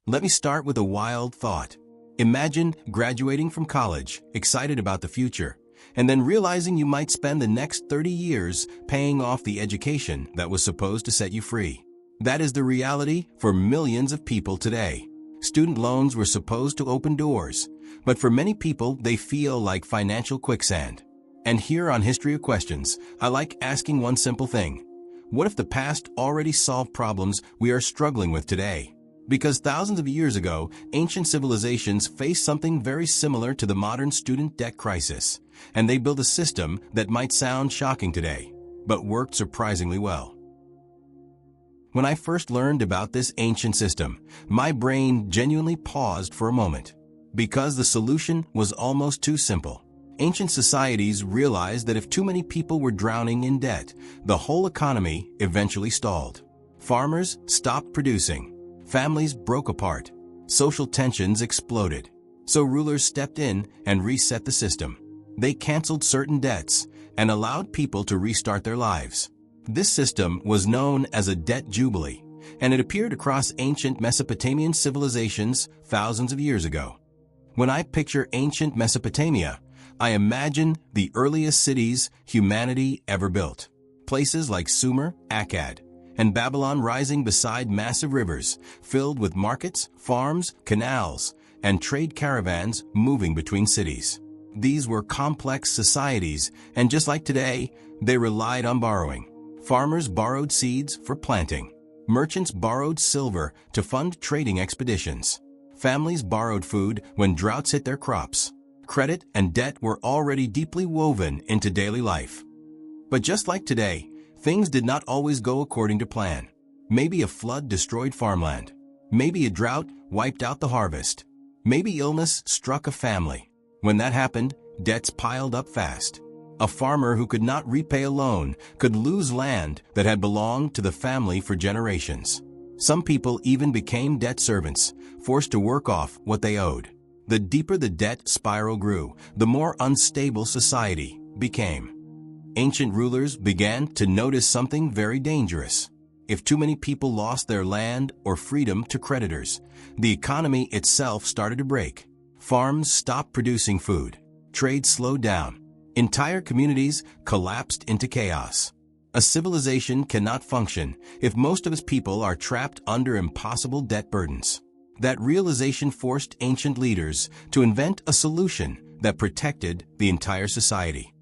Let me start with a wild thought. Imagine graduating from college, excited about the future, and then realizing you might spend the next 30 years paying off the education that was supposed to set you free. That is the reality for millions of people today. Student loans were supposed to open doors, but for many people, they feel like financial quicksand. And here on History of Questions, I like asking one simple thing. What if the past already solved problems we are struggling with today? Because thousands of years ago, ancient civilizations faced something very similar to the modern student debt crisis, and they built a system that might sound shocking today, but worked surprisingly well. When I first learned about this ancient system, my brain genuinely paused for a moment, because the solution was almost too simple. Ancient societies realized that if too many people were drowning in debt, the whole economy eventually stalled. Farmers stopped producing. Families broke apart. Social tensions exploded. So rulers stepped in and reset the system. They canceled certain debts and allowed people to restart their lives. This system was known as a debt jubilee, and it appeared across ancient Mesopotamian civilizations thousands of years ago. When I picture ancient Mesopotamia, I imagine the earliest cities humanity ever built. Places like Sumer, Akkad, and Babylon rising beside massive rivers, filled with markets, farms, canals, and trade caravans moving between cities. These were complex societies, and just like today, they relied on borrowing. Farmers borrowed seeds for planting. Merchants borrowed silver to fund trading expeditions. Families borrowed food when droughts hit their crops. Credit and debt were already deeply woven into daily life. But just like today, things did not always go according to plan. Maybe a flood destroyed farmland. Maybe a drought wiped out the harvest. Maybe illness struck a family. When that happened, debts piled up fast. A farmer who could not repay a loan could lose land that had belonged to the family for generations. Some people even became debt servants, forced to work off what they owed. The deeper the debt spiral grew, the more unstable society became. Ancient rulers began to notice something very dangerous. If too many people lost their land or freedom to creditors, the economy itself started to break. Farms stopped producing food. Trade slowed down. Entire communities collapsed into chaos. A civilization cannot function if most of its people are trapped under impossible debt burdens. That realization forced ancient leaders to invent a solution that protected the entire society.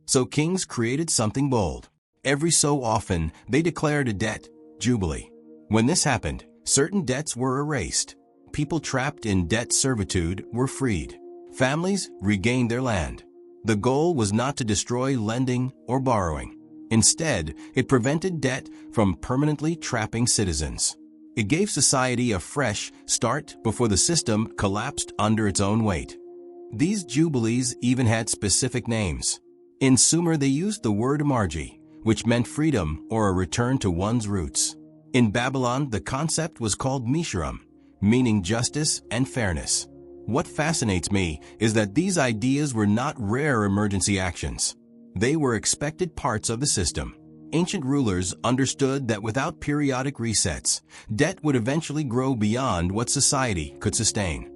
So kings created something bold. Every so often, they declared a debt jubilee. When this happened, certain debts were erased. People trapped in debt servitude were freed. Families regained their land. The goal was not to destroy lending or borrowing. Instead, it prevented debt from permanently trapping citizens. It gave society a fresh start before the system collapsed under its own weight. These jubilees even had specific names. In Sumer, they used the word margi, which meant freedom or a return to one's roots. In Babylon, the concept was called misharam, meaning justice and fairness. What fascinates me is that these ideas were not rare emergency actions. They were expected parts of the system. Ancient rulers understood that without periodic resets, debt would eventually grow beyond what society could sustain.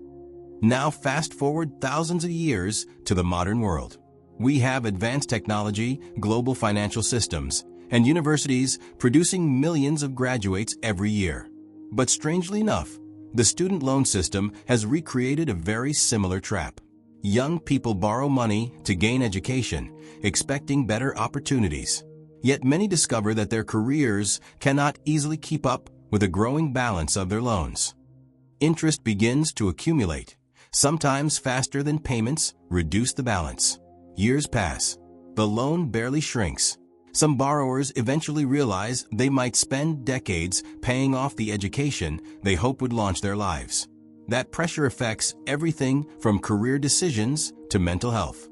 Now fast forward thousands of years to the modern world. We have advanced technology, global financial systems, and universities producing millions of graduates every year. But strangely enough, the student loan system has recreated a very similar trap. Young people borrow money to gain education, expecting better opportunities. Yet many discover that their careers cannot easily keep up with a growing balance of their loans. Interest begins to accumulate, sometimes faster than payments reduce the balance. Years pass. The loan barely shrinks. Some borrowers eventually realize they might spend decades paying off the education they hope would launch their lives. That pressure affects everything from career decisions to mental health.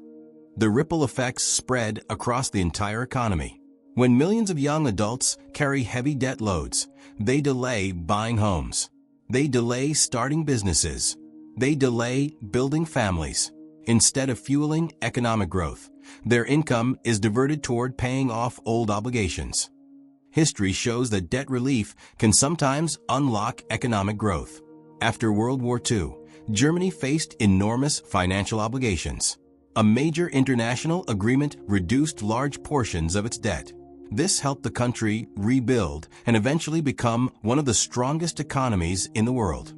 The ripple effects spread across the entire economy. When millions of young adults carry heavy debt loads, they delay buying homes. They delay starting businesses. They delay building families. Instead of fueling economic growth, their income is diverted toward paying off old obligations. History shows that debt relief can sometimes unlock economic growth. After World War II, Germany faced enormous financial obligations. A major international agreement reduced large portions of its debt. This helped the country rebuild and eventually become one of the strongest economies in the world.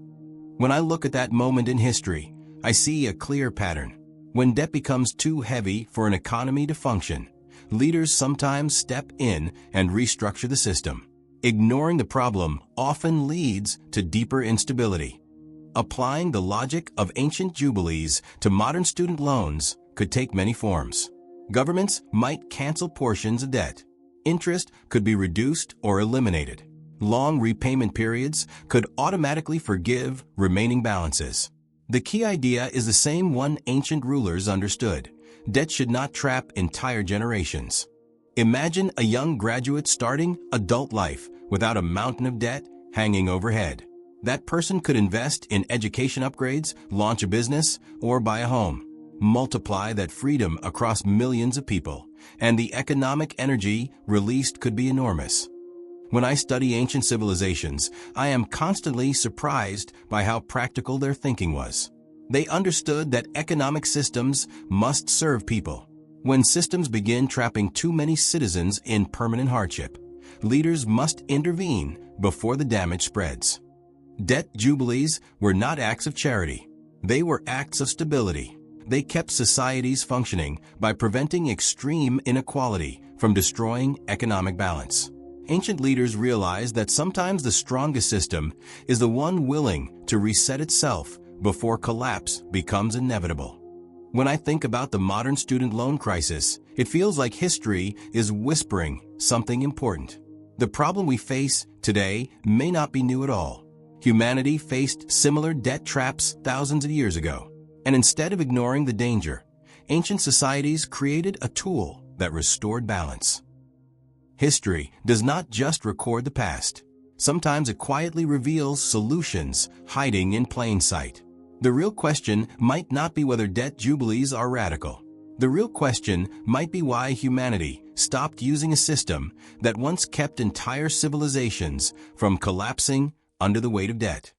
When I look at that moment in history, I see a clear pattern. When debt becomes too heavy for an economy to function, leaders sometimes step in and restructure the system. Ignoring the problem often leads to deeper instability. Applying the logic of ancient jubilees to modern student loans could take many forms. Governments might cancel portions of debt. Interest could be reduced or eliminated. Long repayment periods could automatically forgive remaining balances. The key idea is the same one ancient rulers understood. Debt should not trap entire generations. Imagine a young graduate starting adult life without a mountain of debt hanging overhead. That person could invest in education upgrades, launch a business, or buy a home. Multiply that freedom across millions of people, and the economic energy released could be enormous. When I study ancient civilizations, I am constantly surprised by how practical their thinking was. They understood that economic systems must serve people. When systems begin trapping too many citizens in permanent hardship, leaders must intervene before the damage spreads. Debt jubilees were not acts of charity. They were acts of stability. They kept societies functioning by preventing extreme inequality from destroying economic balance. Ancient leaders realized that sometimes the strongest system is the one willing to reset itself before collapse becomes inevitable. When I think about the modern student loan crisis, it feels like history is whispering something important. The problem we face today may not be new at all. Humanity faced similar debt traps thousands of years ago, and instead of ignoring the danger, ancient societies created a tool that restored balance. History does not just record the past. Sometimes it quietly reveals solutions hiding in plain sight. The real question might not be whether debt jubilees are radical. The real question might be why humanity stopped using a system that once kept entire civilizations from collapsing under the weight of debt.